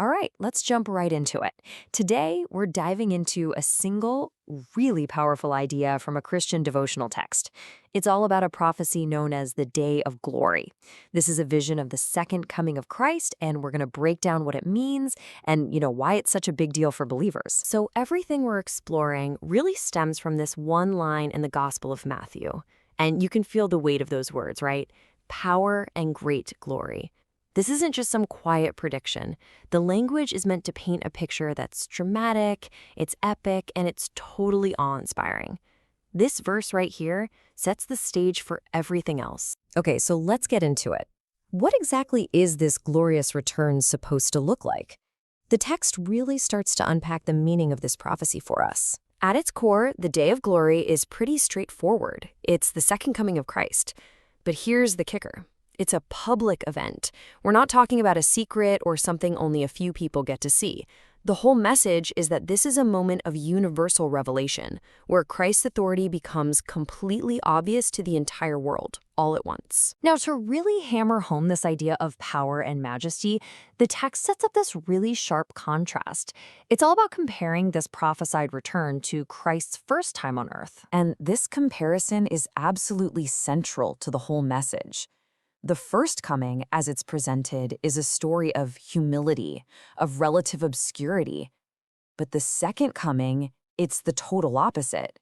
All right, let's jump right into it. Today, we're diving into a single, really powerful idea from a Christian devotional text. It's all about a prophecy known as the Day of Glory. This is a vision of the second coming of Christ, and we're going to break down what it means and, why it's such a big deal for believers. So everything we're exploring really stems from this one line in the Gospel of Matthew. And you can feel the weight of those words, right? Power and great glory. This isn't just some quiet prediction. The language is meant to paint a picture that's dramatic, it's epic, and it's totally awe-inspiring. This verse right here sets the stage for everything else. Okay, so let's get into it. What exactly is this glorious return supposed to look like? The text really starts to unpack the meaning of this prophecy for us. At its core, the Day of Glory is pretty straightforward. It's the second coming of Christ. But here's the kicker. It's a public event. We're not talking about a secret or something only a few people get to see. The whole message is that this is a moment of universal revelation, where Christ's authority becomes completely obvious to the entire world, all at once. Now, to really hammer home this idea of power and majesty, the text sets up this really sharp contrast. It's all about comparing this prophesied return to Christ's first time on earth. And this comparison is absolutely central to the whole message. The first coming, as it's presented, is a story of humility, of relative obscurity. But the second coming, it's the total opposite.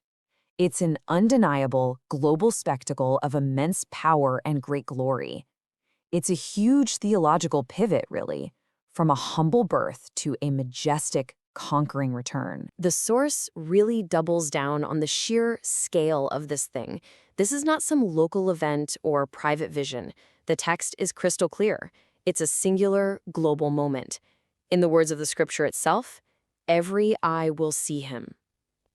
It's an undeniable, global spectacle of immense power and great glory. It's a huge theological pivot, really, from a humble birth to a majestic, conquering return. The source really doubles down on the sheer scale of this thing. This is not some local event or private vision. The text is crystal clear. It's a singular, global moment. In the words of the scripture itself, every eye will see him.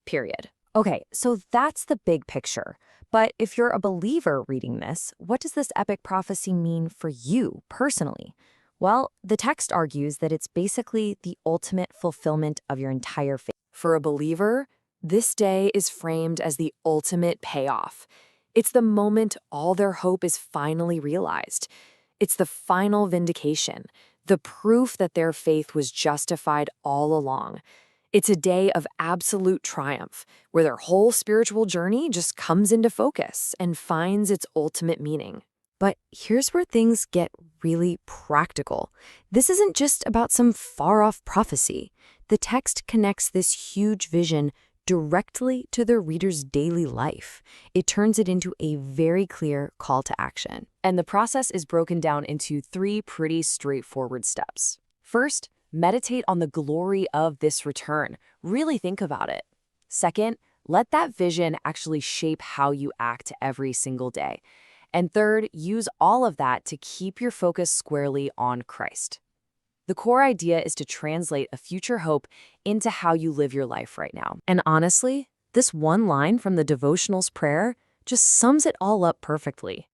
Period. Okay, so that's the big picture. But if you're a believer reading this, what does this epic prophecy mean for you personally? Well, the text argues that it's basically the ultimate fulfillment of your entire faith. For a believer, this day is framed as the ultimate payoff. It's the moment all their hope is finally realized. It's the final vindication, the proof that their faith was justified all along. It's a day of absolute triumph, where their whole spiritual journey just comes into focus and finds its ultimate meaning. But here's where things get really practical. This isn't just about some far-off prophecy. The text connects this huge vision directly to the reader's daily life. It turns it into a very clear call to action. And the process is broken down into 3 pretty straightforward steps. First, meditate on the glory of this return. Really think about it. Second, let that vision actually shape how you act every single day. And third, use all of that to keep your focus squarely on Christ. The core idea is to translate a future hope into how you live your life right now. And honestly, this one line from the devotional's prayer just sums it all up perfectly.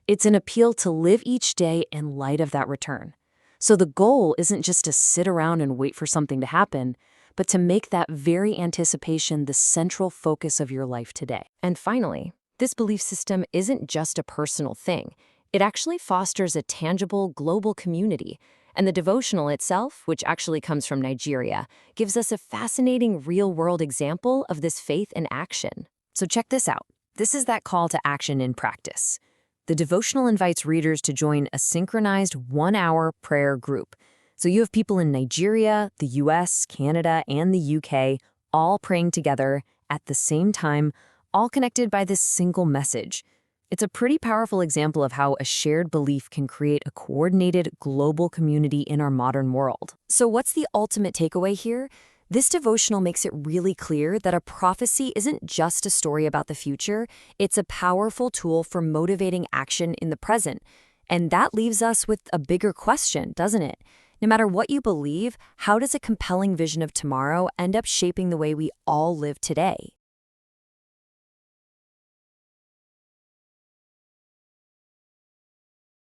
It's an appeal to live each day in light of that return. So the goal isn't just to sit around and wait for something to happen, but to make that very anticipation the central focus of your life today. And finally, this belief system isn't just a personal thing. It actually fosters a tangible global community. And the devotional itself, which actually comes from Nigeria, gives us a fascinating real-world example of this faith in action. So check this out. This is that call to action in practice. The devotional invites readers to join a synchronized 1-hour prayer group. So you have people in Nigeria, the US, Canada, and the UK all praying together at the same time, all connected by this single message. It's a pretty powerful example of how a shared belief can create a coordinated global community in our modern world. So what's the ultimate takeaway here? This devotional makes it really clear that a prophecy isn't just a story about the future, it's a powerful tool for motivating action in the present. And that leaves us with a bigger question, doesn't it? No matter what you believe, how does a compelling vision of tomorrow end up shaping the way we all live today?